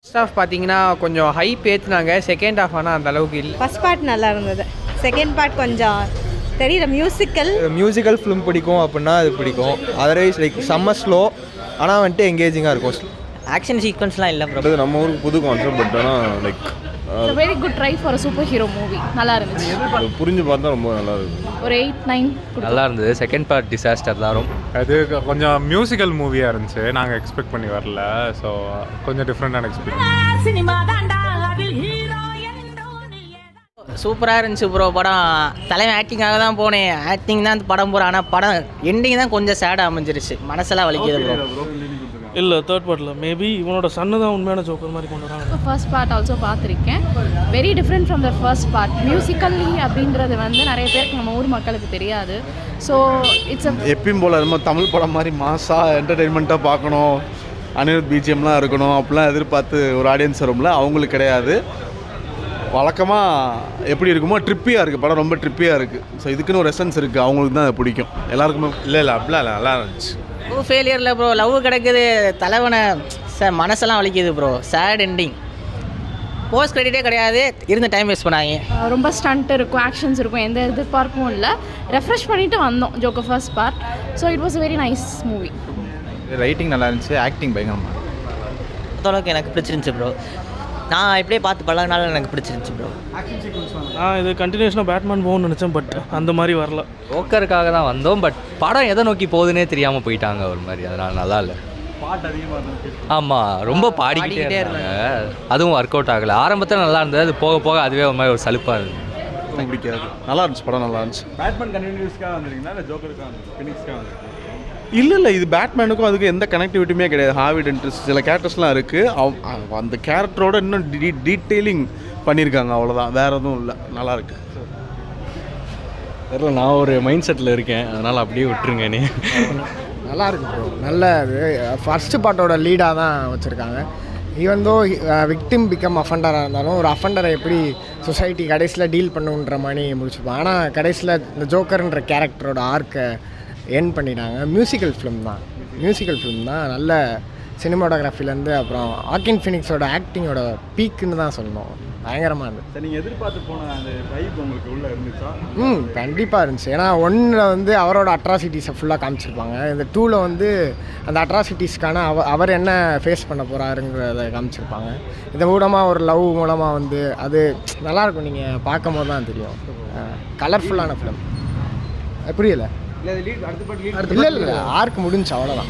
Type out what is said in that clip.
First half பார்த்தீங்கன்னா கொஞ்சம் hype ஏற்றுனாங்க. Second half ஆனால் அந்த அளவுக்கு இல்லை. ஃபர்ஸ்ட் பார்ட் நல்லா இருந்தது. செகண்ட் பார்ட் கொஞ்சம் தெரியல. மியூசிக்கல் ஃபிலிம் பிடிக்கும் அப்படின்னா அது பிடிக்கும். அதர்வைஸ் லைக் செம்ம ஸ்லோ ஆனால் வந்துட்டு எங்கேஜிங்காக இருக்கும். ஆக்ஷன் சீக்வன்ஸ்லாம் இல்லை ப்ரோ. நம்ம ஊருக்கு புது கான்செப்ட். பட் ஆனால் like very good try for a super hero movie. நல்லா இருந்துச்சு. புரிஞ்சு பார்த்தா ரொம்ப நல்லா இருக்கும். ஒரு 8-9 நல்லா இருந்தது. செகண்ட் பார்ட் டிசாஸ்டர் தான். அது கொஞ்சம் மியூசிக்கல் மூவியாக இருந்துச்சு. நாங்கள் எக்ஸ்பெக்ட் பண்ணி வரல. ஸோ கொஞ்சம் டிஃப்ரெண்டான எக்ஸ்பீரியன்ஸ். சூப்பராக இருந்துச்சு ப்ரோ. படம் தலைவன் ஆக்டிங்காக தான் போனேன். ஆக்டிங் தான் படம் போகிறேன். ஆனால் படம் எண்டிங் தான் கொஞ்சம் சேடாக அமைஞ்சிருச்சு. மனசெல்லாம் வலிக்குது ப்ரோ. இல்லை தேர்ட் பார்ட்டில் மேபி இவனோட சன்னு தான் உண்மையான ஜோக்கர் மாதிரி கொண்டு வராங்க. ஃபர்ஸ்ட் பார்ட் ஆல்சோ பார்த்துருக்கேன். Very different from the first part. Musically அப்படின்றது வந்து நிறைய பேருக்கு நம்ம ஊர் மக்களுக்கு தெரியாது. ஸோ இட்ஸ் எப்பயும் போல் நம்ம தமிழ் படம் மாதிரி மாசாக என்டர்டெயின்மெண்ட்டாக பார்க்கணும், அனிருத் பிஜிஎம்லாம் இருக்கணும் அப்படிலாம் எதிர்பார்த்து ஒரு ஆடியன்ஸ் வரும்ல, அவங்களுக்கு கிடையாது. வழக்கமாக எப்படி இருக்குமோ ட்ரிப்பியாக இருக்குது படம். ரொம்ப ட்ரிப்பியாக இருக்குது. ஸோ இதுக்குன்னு ஒரு எசன்ஸ் இருக்குது. அவங்களுக்கு தான் அது பிடிக்கும். எல்லாருக்குமே இல்லை அப்படிலாம் இல்லை, நல்லா இருந்துச்சு. ஃபெயிலியரில் ப்ரோ. லவ் கிடக்குது. தலைவனை மனசெல்லாம் வலிக்குது ப்ரோ. Sad ending. போஸ்ட் கிரெடிட்டே கிடையாது. இருந்து டைம் வேஸ்ட் பண்ணாங்க. ரொம்ப ஸ்டண்ட் இருக்கும், ஆக்ஷன்ஸ் இருக்கும். எந்த எதிர்பார்ப்பும் இல்லை. ரெஃப்ரெஷ் பண்ணிவிட்டு வந்தோம் joker first part. So it was very nice movie. Writing நல்லா இருந்துச்சு. ஆக்டிங் பயங்கரமாக அளவுக்கு எனக்கு பிடிச்சிருந்துச்சு ப்ரோ. நான் இப்படியே பார்த்து பழகினால எனக்கு பிடிச்சிருந்துச்சு ப்ரோ. நான் இது கண்டினியூஷனாக பேட்மேன் போகணும்னு நினச்சேன். பட் அந்த மாதிரி வரல. ஜோக்கருக்காக தான் வந்தோம். பட் படம் எதை நோக்கி போகுதுன்னே தெரியாமல் போயிட்டாங்க ஒரு மாதிரி. அதனால் நல்லா இல்லை. ஆமாம், ரொம்ப பாடிக்கிட்டே இருந்தாங்க. அதுவும் ஒர்க் அவுட் ஆகலை. ஆரம்பத்தில் நல்லா இருந்தது. அது போக போக அதுவே ஒரு மாதிரி ஒரு சலுப்பாக இருந்தது. பிடிக்காது. நல்லா இருந்துச்சு படம். நல்லா இருந்துச்சு. பேட்மேன் கண்டினியூஸ்க்காக வந்துருக்கீங்களா இல்லை ஜோக்கருக்காக ஃபினிக்ஸ்க்காக வந்துருக்கு? இல்லை இது பேட்மேனுக்கும் அதுக்கு எந்த கனெக்டிவிட்டியுமே கிடையாது. ஹார்வி டென்ட் சில கேரக்டர்ஸ்லாம் இருக்குது. அந்த கேரக்டரோட இன்னும் டீட்டெயிலிங் பண்ணியிருக்காங்க. அவ்வளோதான், வேறு எதுவும் இல்லை. நல்லாயிருக்கு. தெரியல, நான் ஒரு மைண்ட் செட்டில் இருக்கேன். அதனால் அப்படியே விட்டுருங்கண்ணே. நல்லா இருக்கு ப்ரோ. நல்ல ஃபர்ஸ்ட் பார்ட்டோட லீடாக தான் வச்சுருக்காங்க. ஈவன் தோ விக்டிம் பிகம் அஃபண்டராக இருந்தாலும் ஒரு அஃபண்டரை எப்படி சொசைட்டி கடைசியில் டீல் பண்ணுன்ற மாதிரி முடிச்சுப்பாங்க. ஆனால் கடைசியில் இந்த ஜோக்கர்ன்ற கேரக்டரோட ஆர்க்கை என் பண்ணிட்டாங்க. மியூசிக்கல் ஃபிலிம் தான். நல்ல சினிமாட்டோகிராஃபிலேருந்து அப்புறம் ஆக்கின் ஃபினிக்ஸோட ஆக்டிங்கோட பீக்குன்னு தான் சொல்லணும். பயங்கரமாக இருந்துச்சு. சரி, நீங்கள் எதிர்பார்த்து போன அந்த வைப் உங்களுக்கு உள்ளே இருந்துச்சா? கண்டிப்பாக இருந்துச்சு. ஏன்னா 1ல் வந்து அவரோட அட்ராசிட்டிஸை ஃபுல்லாக காமிச்சிருப்பாங்க. இந்த 2ல் வந்து அந்த அட்ராசிட்டிஸ்க்கான அவர் என்ன ஃபேஸ் பண்ண போகிறாருங்கிறத காமிச்சிருப்பாங்க. இந்த மூலமாக ஒரு லவ் மூலமாக வந்து அது நல்லாயிருக்கும். நீங்கள் பார்க்கும் போது தான் தெரியும். கலர்ஃபுல்லான ஃபிலிம். புரியலை. இல்லை ஆர்க் முடிஞ்சு அவ்வளோதான்.